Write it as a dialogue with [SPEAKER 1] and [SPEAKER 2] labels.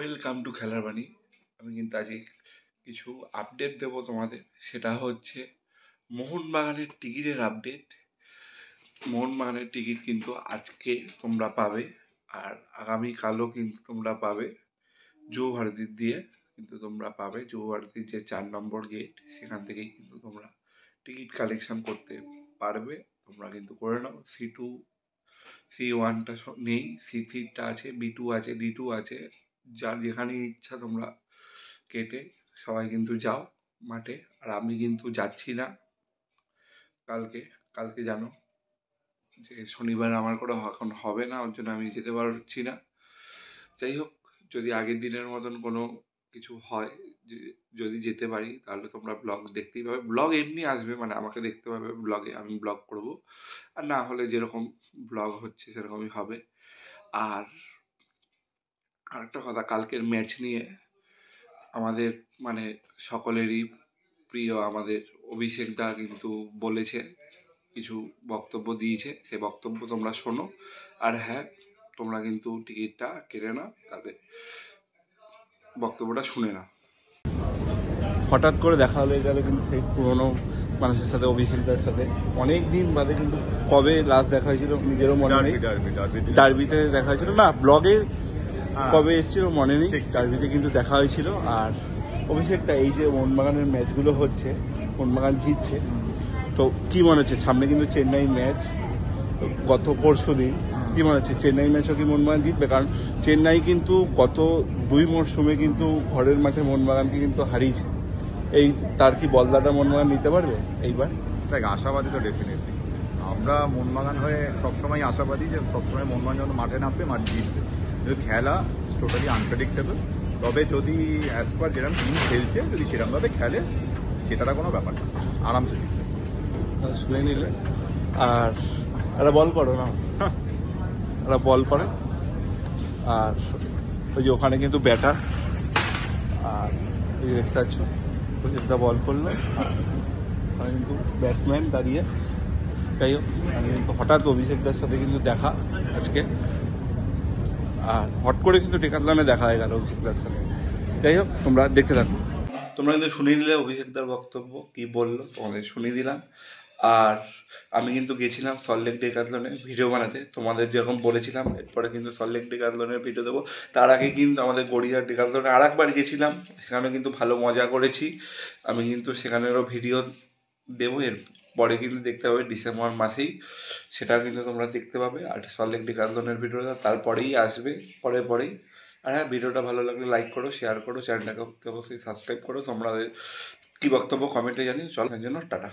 [SPEAKER 1] Welcome to খেলার বাণী। আমি কিন্তু আজকে কিছু আপডেট দেবো তোমাদের। সেটা হচ্ছে মোহনবাগানের টিকিটের আপডেট। মোহনবাগানের টিকিট কিন্তু আজকে তোমরা পাবে, আর আগামীকালও কিন্তু তোমরা পাবে। যুব ভারতীর দিয়ে কিন্তু তোমরা পাবে। যুব ভারতীর যে 4 নম্বর গেট, সেখান থেকেই কিন্তু তোমরা টিকিট কালেকশন করতে পারবে। তোমরা কিন্তু করে নাও। C1টা নেই, C3টা আছে, B2 আছে, D2 আছে। যার যেখানে ইচ্ছা তোমরা কেটে সবাই কিন্তু যাও মাঠে। আর আমি কিন্তু যাচ্ছি না কালকে জানো যে শনিবার আমার করে এখন হবে না, ওর জন্য আমি যেতে পারছি না। যাই হোক, যদি আগের দিনের মতন কোনো কিছু হয়, যদি যেতে পারি, তাহলে তোমরা ব্লগ দেখতেই পাবে। ব্লগ এমনি আসবে, মানে আমাকে দেখতে পাবে ব্লগে, আমি ব্লগ করব। আর না হলে যেরকম ব্লগ হচ্ছে সেরকমই হবে। আর আরেকটা কথা, কালকের ম্যাচ নিয়ে আমাদের মানে সকলেরই প্রিয় আমাদের অভিষেক দা কিন্তু বলেছে, কিছু বক্তব্য দিয়েছে। সে বক্তব্য তোমরা শোনো। আর হ্যাঁ, তোমরা কিন্তু টিকিটটা কেটে নাও, তাহলে বক্তব্যটা শুনে নাও। হঠাৎ করে দেখা হয়ে গেল কিন্তু সেই পুরোনো মানুষের সাথে, অভিষেকদার সাথে অনেক দিন বাদে। কিন্তু কবে লাস্ট দেখা হয়েছিল নিজেরও মনে নেই। ডার্বিতে দেখা হয়েছিল না, ব্লগে কবে এসেছিল মনে নেই। ডার্বিতে কিন্তু দেখা হয়েছিল। আর অভিষেকটা এই যে মোহনবাগানের ম্যাচগুলো হচ্ছে, মোহনবাগান জিতছে, তো কি মনে হচ্ছে? সামনে কিন্তু চেন্নাই ম্যাচ, গত পরশু দিন। কি মনে হচ্ছে চেন্নাই ম্যাচও কি মোহনবাগান জিতবে? কারণ চেন্নাই কিন্তু গত 2 মরশুমে কিন্তু ঘরের মাঠে মোহনবাগানকে কিন্তু হারিয়েছে। এই তার কি বদলাটা মোহনবাগান নিতে পারবে এইবার?
[SPEAKER 2] দেখ, আশাবাদী তো ডেফিনেটলি আমরা মোহনবাগান হয়ে সবসময় আশাবাদী যে সবসময় মোহনবাগান যখন মাঠে নামবে মাঠ জিতবে। কিন্তু খেলা টোটালি আনপ্রেডিক্টেবল। তবে যদি অ্যাজ পার যেরকম টিম খেলছে, যদি সেরকমভাবে খেলে, সেটাটা কোনো ব্যাপার না, আরামসে জিতবে।
[SPEAKER 1] শুনে নিলে। আর একটা বল করো না, একটা বল করে। আর ওই যে ওখানে কিন্তু ব্যাটার, আর ওই যে দেখতে পাচ্ছ একটা বল করলো, আর কিন্তু ব্যাটসম্যান দাঁড়িয়ে। যাই হোক, আমি কিন্তু হঠাৎ অভিষেকদার সাথে কিন্তু দেখা আজকে, আর হট করে কিন্তু ডেকাথলনে দেখা হয়ে গেল অভিষেকদার সাথে। যাই হোক, তোমরা দেখতে থাকো। তোমরা কিন্তু শুনে নিলে অভিষেকদার বক্তব্য কি বললো, তোমাদের শুনিয়ে দিলাম। আর আমি কিন্তু গেছিলাম সল্টলেক ডেকাথলনে ভিডিও বানাতে, তোমাদের যেরকম বলেছিলাম। এরপরে কিন্তু সল্টলেক ডেকাথলনের ভিডিও দেবো। তার আগে কিন্তু আমাদের গড়িয়ার ডেকাথলনে আর একবার গেছিলাম, সেখানে কিন্তু ভালো মজা করেছি। আমি কিন্তু সেখানেরও ভিডিও দেবো। এর পরে কিন্তু দেখতে পাবে ডিসেম্বর মাসেই, সেটা কিন্তু তোমরা দেখতে পাবে। আর সল্টলেক ডেকাথলনের ভিডিওটা তারপরেই আসবে, পরেই। আর হ্যাঁ, ভিডিওটা ভালো লাগলে লাইক করো, শেয়ার করো, চ্যানেলটাকে অবশ্যই সাবস্ক্রাইব করো। তোমরা কি বক্তব্য কমেন্টে জানিও। চল, এর জন্য টাটা।